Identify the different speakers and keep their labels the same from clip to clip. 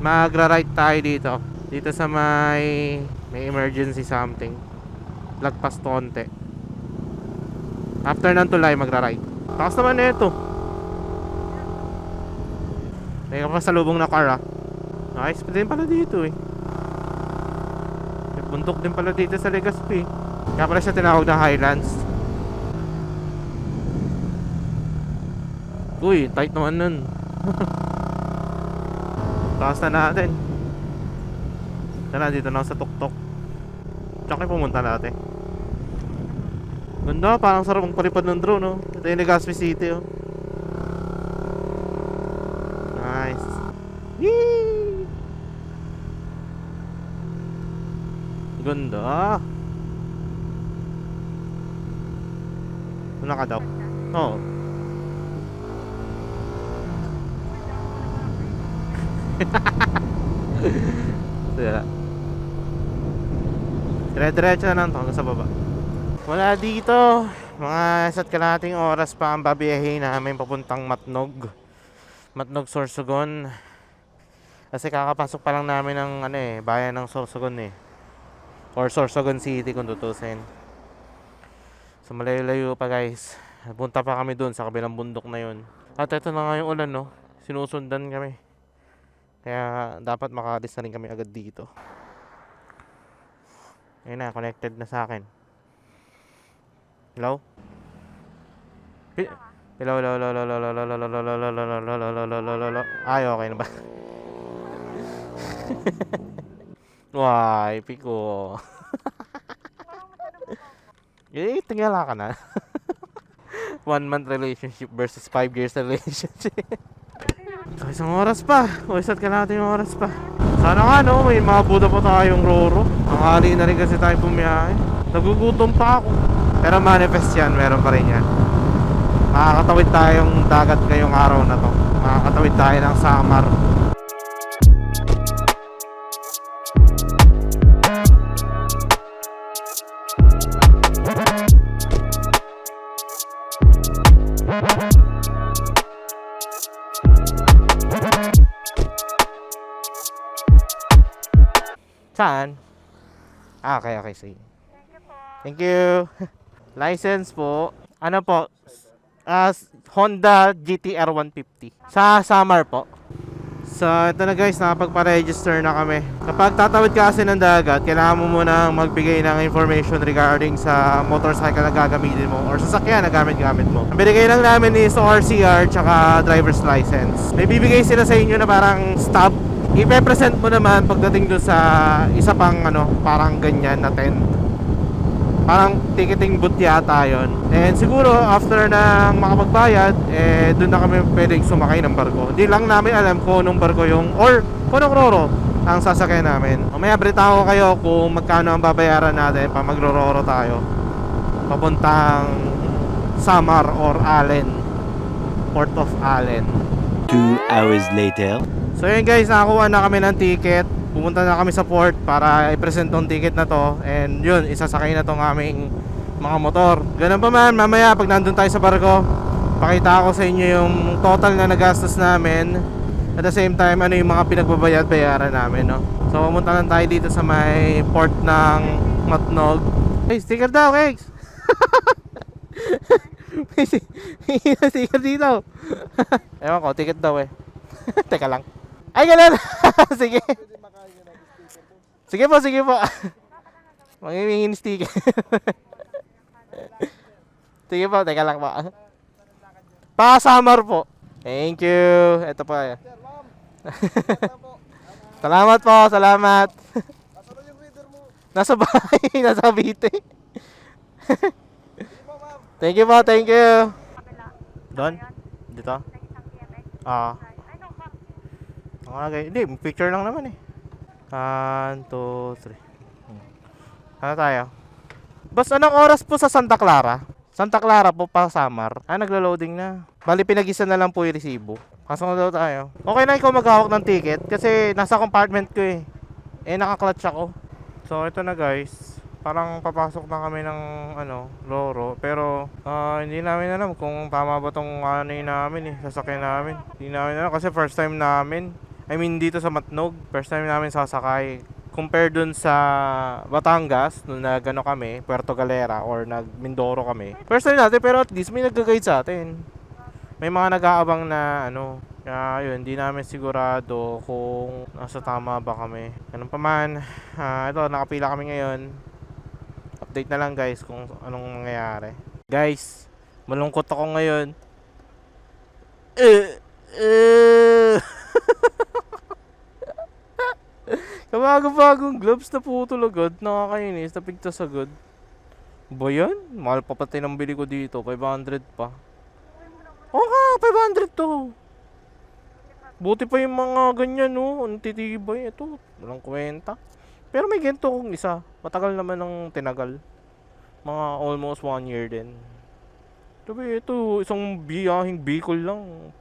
Speaker 1: Magra-right tayo dito. Dito sa may emergency something. Lagpas konti. After ng tulay, magra-right. Takas naman na ito. May kapasalubong na car, ah. Nice pa din pala dito eh. May bundok din pala dito sa Legazpi. Kaya pala siya tinawag na Highlands. Uy, tight naman nun. Takas na natin. Tara, dito na ako sa tuktok. Tsaka pumunta natin. Ganda, parang sarap ang palipad ng drone, no? Ito yung Legazpi City, oh. Nice. Yee! Ganda. Una ka daw? Oo. Dire-diretso na lang to hanggang sa baba. Wala dito. Mga isa't kalahating oras pa ang babiyahin namin papuntang Matnog. Matnog, Sorsogon. Kasi kakapasok pa lang namin ng bayan ng Sorsogon eh. Or Sorsogon City kung tutusin. So malayo-layo pa guys. Punta pa kami dun sa kabilang bundok na yun. At ito na nga yung ulan, no. Sinusundan kami. Kaya dapat makaalis na rin kami agad dito. Ayun na, connected na sa akin. Hello? Hello, hello, hello, hello, hello, hello, hello, hello, hello, hello, hello. Ay, okay na ba? Why, piko. Eh, tingala ka na. 1 month relationship versus 5 years relationship. So, isang oras pa. O, isa't ka natin yung oras pa. Sana nga, no? May mga buda pa tayong Roro. Ang hali na rin kasi tayo bumiyahe. Nagugutom pa ako. Pero manifest yan. Meron pa rin yan. Makakatawid tayong dagat ngayong araw na to. Makakatawid tayo ng Samar. Saan? Ah, okay, sige. Thank you. License po. Ano po? Honda GTR 150. Sa Samar po. So, ito na guys, nakapagpa-register na kami. Kapag tatawid ka kasi ng dagat, kailangan mo muna magbigay ng information regarding sa motorcycle na gagamitin mo or sasakyan na gamit-gamit mo. Ang binigay lang namin is ORCR tsaka driver's license. May bibigay sila sa inyo na parang stub. I-present mo naman pagdating doon sa isa pang parang ganyan na tent. Parang ticketing booth yata yun. And siguro after nang makapagbayad, doon na kami pwedeng sumakay ng barko. Hindi lang namin alam kung anong barko yung or kung anong Roro ang sasakyan namin. Mamaya brita ko kayo kung magkano ang babayaran natin pa magro-Roro tayo papuntang Samar or Allen, Port of Allen.
Speaker 2: 2 hours later.
Speaker 1: So yun guys, nakakuha na kami ng ticket. Pumunta na kami sa port para i-present tong ticket na to. And yun, isasakay na tong aming mga motor. Ganun pa man, mamaya pag nandun tayo sa barko, pakita ko sa inyo yung total na nagastos namin. At the same time, ano yung mga pinagbabayad-bayaran namin, no? So pumunta lang tayo dito sa may port ng Matnog. Hey, sticker daw, Kegs! May sticker dito. Ewan ko, ticket daw eh. Teka lang. Ay, ganun. Sige. Sige po. Mangingin sticker. Sige po, teka lang po. Pa-Samar po. Thank you. Ito po. Salamat po, salamat. Nasa bahay, nasa Cavite. Thank you po, thank you. Doon? Dito? Okay, hindi, picture lang naman eh. 1, 2, 3. Ano tayo? Boss, anong oras po sa Santa Clara? Santa Clara po pa Samar. Naglo-loading na. Bali, pinag-isa na lang po yung resibo. Kaso na daw tayo. Okay na ikaw maghawak ng ticket kasi nasa compartment ko eh. Naka-clutch ako. So, ito na guys. Parang papasok na kami ng Roro. Pero hindi namin alam kung tama ba tong namin eh, sasakyan namin. Hindi namin alam kasi first time namin. I mean, dito sa Matnog, first time namin sasakay. Compare dun sa Batangas, nung nag-ano kami, Puerto Galera, or nag-Mindoro kami. First time natin, pero at least may nag-guide sa atin. May mga nag-aabang na ano, kaya yun, hindi namin sigurado kung nasa tama ba kami. Ganun pa man, ito, nakapila kami ngayon. Update na lang guys kung anong nangyayari. Guys, malungkot ako ngayon. Eh, eh. Kabago-bagong gloves na putol agad. Nakakainis, napigtas agad. Ba yan? Mahal pa pati ng bili ko dito, 500 pa. Oo nga, 500 to. Buti pa yung mga ganyan, no? Ang titibay. Ito, walang kwenta. Pero may ganito kong isa. Matagal naman ng tinagal. Mga almost 1 year din. Sabi, ito, isang biyahing Bicol lang.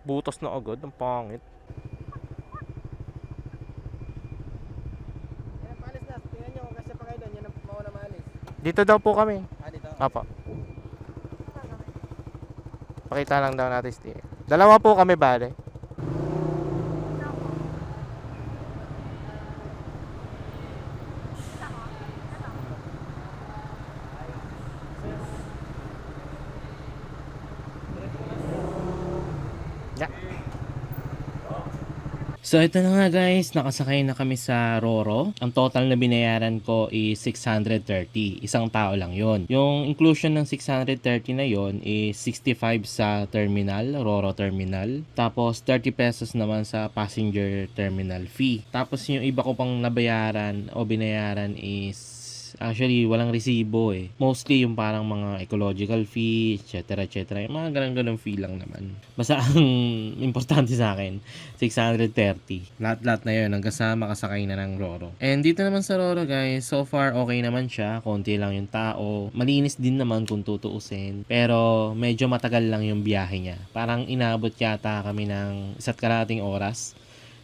Speaker 1: Butas na agad, ang pangit.
Speaker 3: Yan ang paalis na. Tingnan nyo kung kasi pa kayo doon. Yan ang mauna maalis.
Speaker 1: Dito daw po kami.
Speaker 3: Dito.
Speaker 1: Apa. Pakita lang daw natin sticker. Dalawa po kami bale. Yeah.
Speaker 4: So ito na nga guys, nakasakay na kami sa Roro. Ang total na binayaran ko is 630. Isang tao lang yon. Yung inclusion ng 630 na yon is 65 sa terminal, Roro terminal. Tapos 30 pesos naman sa passenger terminal fee. Tapos yung iba ko pang nabayaran o binayaran is actually walang resibo eh. Mostly yung parang mga ecological fee, etc. Yung mga ganun fee lang naman. Basta ang importante sa akin, 630. Lahat na yun hanggang sa makasakay na ng Roro. And dito naman sa Roro guys, so far okay naman siya. Konti lang yung tao. Malinis din naman kung tutuusin. Pero medyo matagal lang yung biyahe niya. Parang inabot yata kami ng 1.5 oras.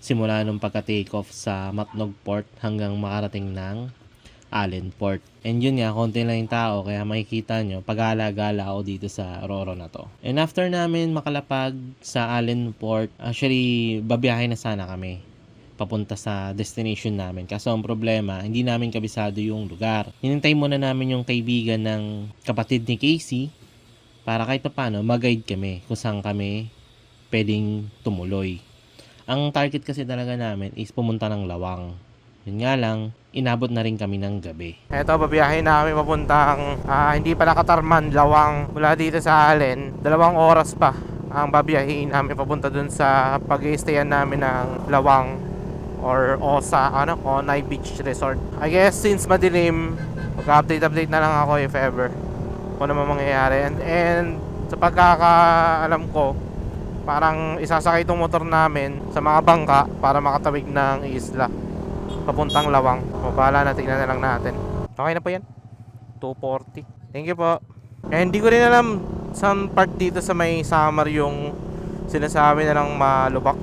Speaker 4: Simula nung pagka-take off sa Matnog Port hanggang makarating ng Allen Port. And yun nga, konti lang yung tao, kaya makikita nyo, pag-gala-gala ako dito sa Roro na to. And after namin makalapag sa Allen Port, actually, babiyahe na sana kami papunta sa destination namin. Kaso ang problema, hindi namin kabisado yung lugar. Hinintay muna namin yung kaibigan ng kapatid ni Casey para kahit paano mag-guide kami kung saan kami pwedeng tumuloy. Ang target kasi talaga namin is pumunta ng Lawang. Yun nga lang, inabot na rin kami ng gabi.
Speaker 1: Eto, babiyahin namin papuntang hindi pala Katarman, Lawang. Mula dito sa Allen, 2 oras pa ang babiyahin namin papunta dun sa pag-i-stayan namin ng Lawang or Osa, Onay Beach Resort. I guess since madilim, mag-update na lang ako if ever kung naman mangyayari. And sa pagkakaalam ko, parang isasakay itong motor namin sa mga bangka para makatawid ng isla papuntang Lawang. O bahala na, tignan na lang natin. Okay na po yan. 240. Thank you po. Eh, hindi ko rin alam saan part dito sa may summer yung sinasabi na lang malubak.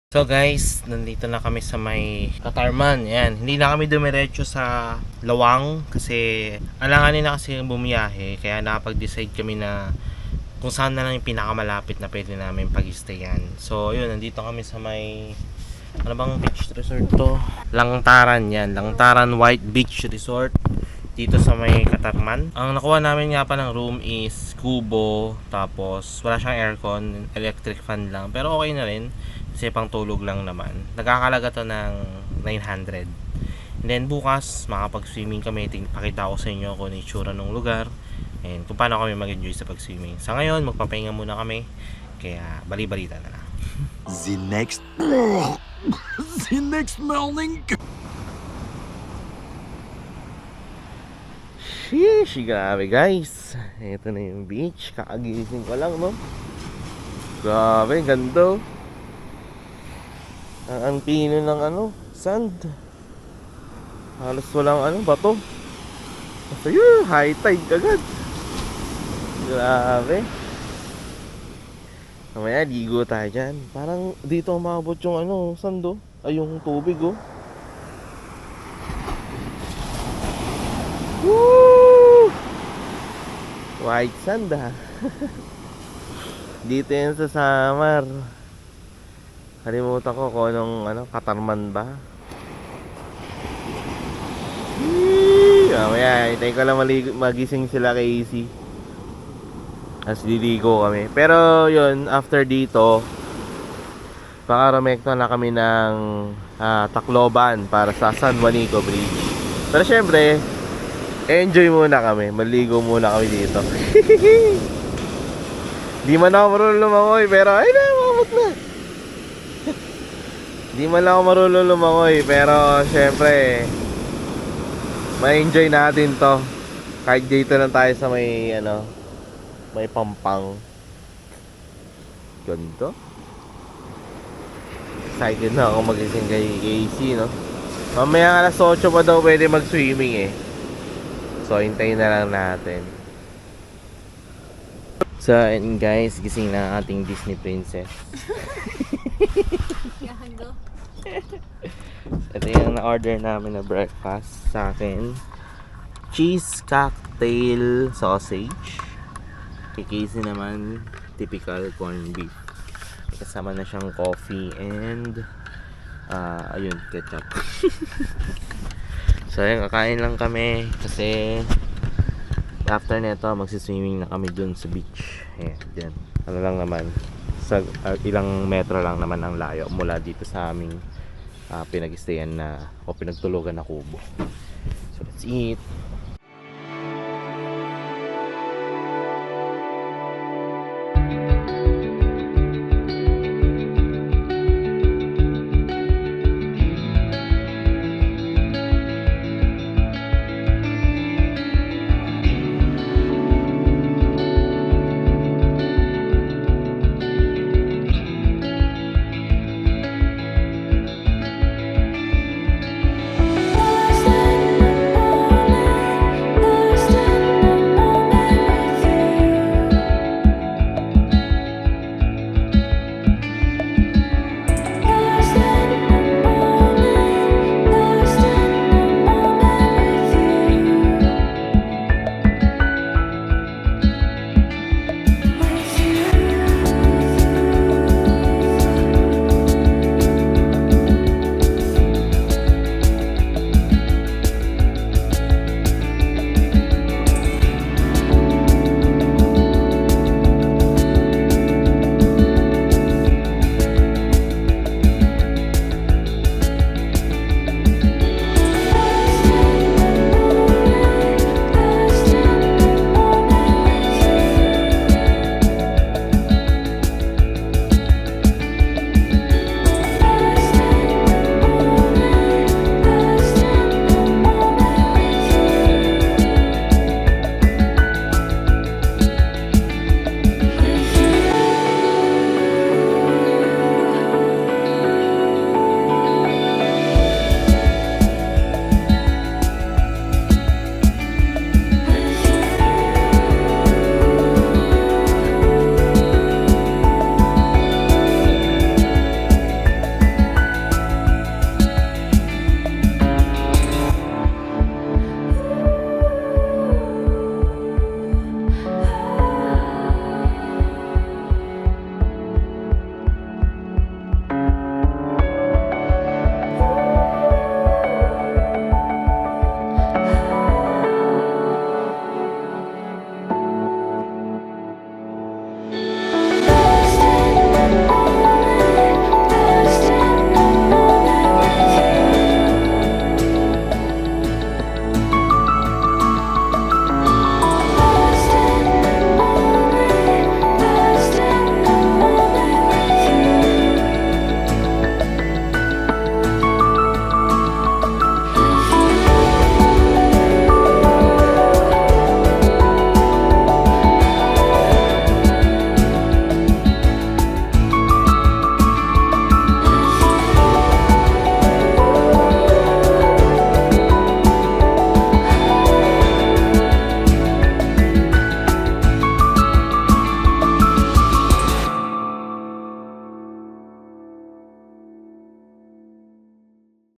Speaker 1: So guys, nandito na kami sa may Katarman. Yan, hindi na kami dumiretso sa Lawang kasi alanganin na kasi bumiyahe. Kaya nakapag-decide kami na kung saan na lang yung pinakamalapit na pwede namin pag-stayan. So yun, nandito kami sa may ano bang beach resort to? Langtaran yan, Langtaran White Beach Resort dito sa may Katarman. Ang nakuha namin nga pa ng room is kubo, tapos wala siyang aircon, electric fan lang, pero okay na rin kasi pang tulog lang naman. Nagkakalaga to ng 900. And then bukas makapag-swimming kami. Pakita ko sa inyo kung ano yung itsura ng lugar and kung paano kami mag-enjoy sa pag-swimming. Sa ngayon magpapahinga muna kami, kaya bali-balita na lang.
Speaker 2: The next morning.
Speaker 1: Sheesh, grabe guys. Ito na yung beach. Kakagising ko lang, no? Grabe, ganda. Ang pino ng sand. Halos walang bato. So yun, high tide agad. Grabe. Mamaya ligo tayo dyan. Parang dito umabot yung sand, ay yung tubig, oh. White sand ah. Dito yan sa Samar. Kalimutan ko kung anong Katarman ba. Mamaya, hintayin ko lang magising sila kay AC. Tapos liligo kami. Pero yun, after dito, pakaromekto na kami ng Tacloban para sa San Juanico Bridge. Pero syempre, enjoy muna kami. Maligo muna kami dito. Di man ako marunong lumangoy, pero ay na, makamot na. Di man ako marunong lumangoy, pero syempre, ma-enjoy natin to. Kahit dito lang tayo sa may may pampang. Ganito. Excited na ako magising kay AC, no? Mamaya alas 8 pa daw pwede mag-swimming eh. So, hintayin na lang natin. So, and guys, gising na ang ating Disney princess. Ito yung na-order namin na breakfast sa akin. Cheese cocktail sausage. Kay Casey naman, typical corned beef. Kasama na siyang coffee and ayun, ketchup. So ayun, kakain lang kami kasi after nito magsiswimming na kami dun sa beach. Ayan, dyan. Ano lang naman, sa ilang metro lang naman ang layo mula dito sa aming pinag-stayan na o pinagtulugan na kubo. So let's eat.